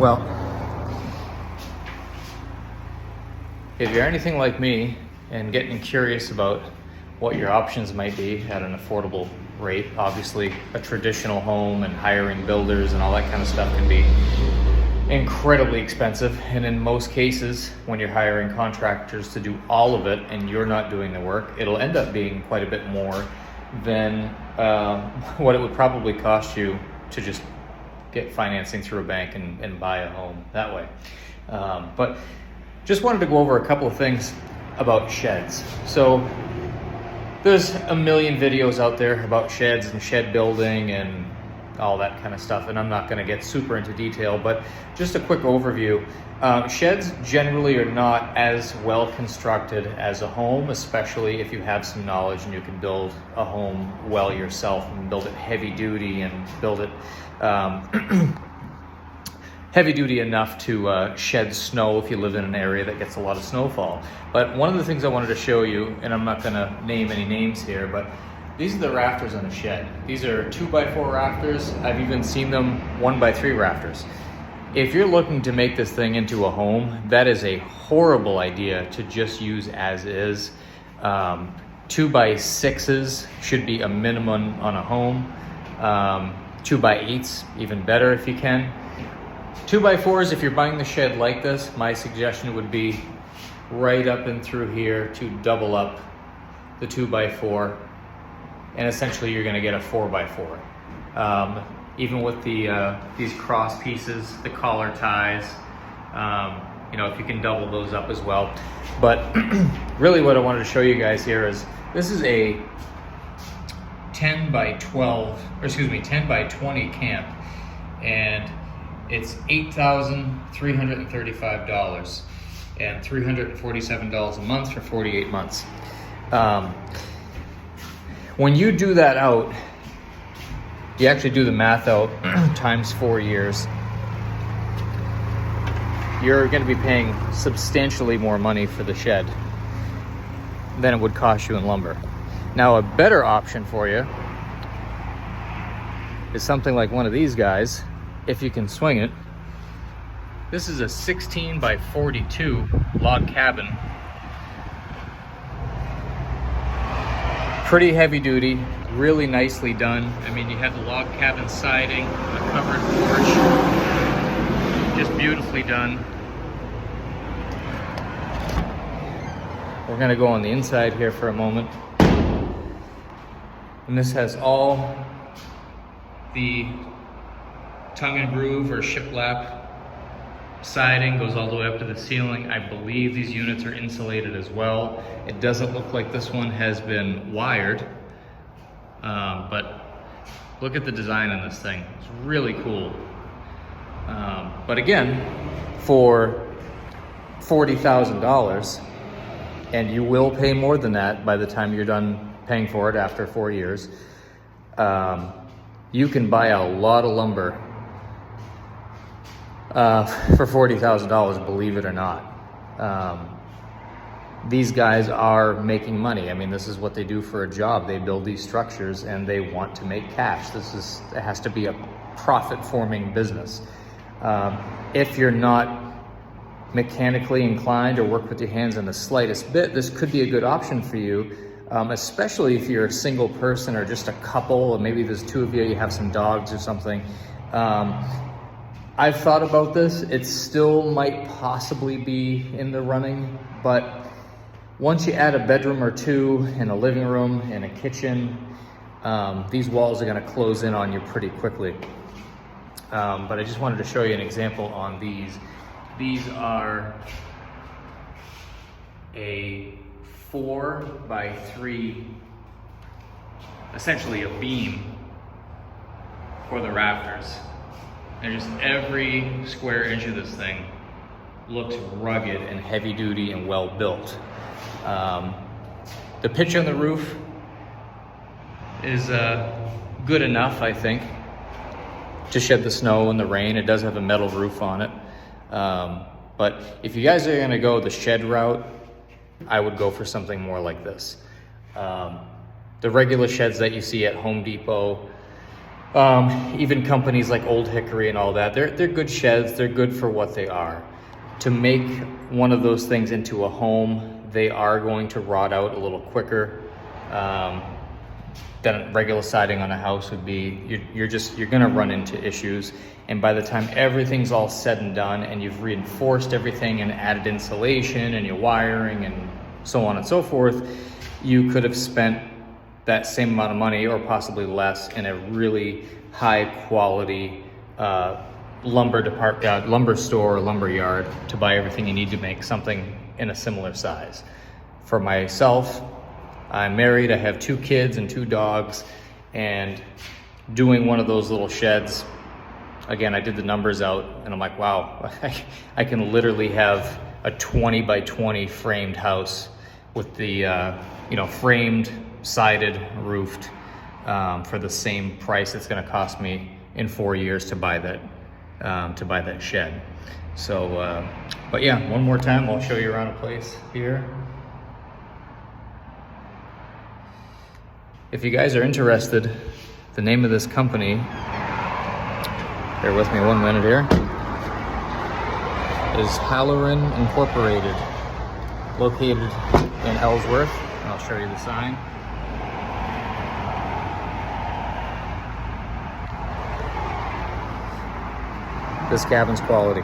Well, if you're anything like me and getting curious about what your options might be at an affordable rate, obviously a traditional home and hiring builders and all that kind of stuff can be incredibly expensive. And in most cases, when you're hiring contractors to do all of it and you're not doing the work, it'll end up being quite a bit more than what it would probably cost you to just get financing through a bank and buy a home that way. But just wanted to go over a couple of things about sheds. So there's a million videos out there about sheds and shed building and all that kind of stuff, and I'm not going to get super into detail, but just a quick overview. Sheds generally are not as well constructed as a home, especially if you have some knowledge and you can build a home well yourself and build it heavy duty and build it heavy duty enough to shed snow if you live in an area that gets a lot of snowfall. But one of the things I wanted to show you, and I'm not going to name any names here, but these are the rafters on a shed. These are 2x4 rafters. I've even seen them 1x3 rafters. If you're looking to make this thing into a home, that is a horrible idea to just use as is. 2x6s should be a minimum on a home. 2x8s, even better if you can. 2x4s, if you're buying the shed like this, my suggestion would be right up and through here to double up the 2x4, and essentially you're going to get a 4x4. Even with the these cross pieces, the collar ties, if you can double those up as well. But really what I wanted to show you guys here is this is a 10 by 20 camp, and it's $8,335 and $347 a month for 48 months. When you do that out, you actually do the math out times 4 years, you're going to be paying substantially more money for the shed than it would cost you in lumber. Now, a better option for you is something like one of these guys, if you can swing it. This is a 16 by 42 log cabin. Pretty heavy duty, really nicely done. I mean, you have the log cabin siding, a covered porch, just beautifully done. We're gonna go on the inside here for a moment. And this has all the tongue and groove or shiplap siding, goes all the way up to the ceiling. I believe these units are insulated as well. It doesn't look like this one has been wired, but look at the design on this thing. It's really cool. But again, for $40,000, and you will pay more than that by the time you're done paying for it after 4 years, you can buy a lot of lumber for $40,000, believe it or not. These guys are making money. I mean, this is what they do for a job. They build these structures and they want to make cash. It has to be a profit-forming business. If you're not mechanically inclined or work with your hands in the slightest bit, this could be a good option for you, especially if you're a single person or just a couple, or maybe there's two of you, you have some dogs or something. I've thought about this. It still might possibly be in the running, but once you add a bedroom or two and a living room and a kitchen, these walls are going to close in on you pretty quickly. But I just wanted to show you an example on these. These are a 4x3, essentially a beam for the rafters. And just every square inch of this thing looks rugged and heavy duty and well built. The pitch on the roof is good enough, I think, to shed the snow and the rain. It does have a metal roof on it. But if you guys are gonna go the shed route, I would go for something more like this. The regular sheds that you see at Home Depot, Even companies like Old Hickory and all that, they're good sheds. They're good for what they are. To make one of those things into a home, they are going to rot out a little quicker than regular siding on a house would be. You're gonna run into issues. And by the time everything's all said and done and you've reinforced everything and added insulation and your wiring and so on and so forth, you could have spent that same amount of money or possibly less in a really high quality lumber store or lumber yard to buy everything you need to make something in a similar size. For myself, I'm married, I have 2 kids and 2 dogs, and doing one of those little sheds, again, I did the numbers out and I'm like, wow, I can literally have a 20 by 20 framed house with the, framed, sided, roofed, for the same price it's gonna cost me in 4 years to buy that shed. So, but yeah, one more time, I'll show you around a place here. If you guys are interested, the name of this company, bear with me 1 minute here, is Halloran Incorporated, located in Ellsworth. I'll show you the sign. This cabin's quality.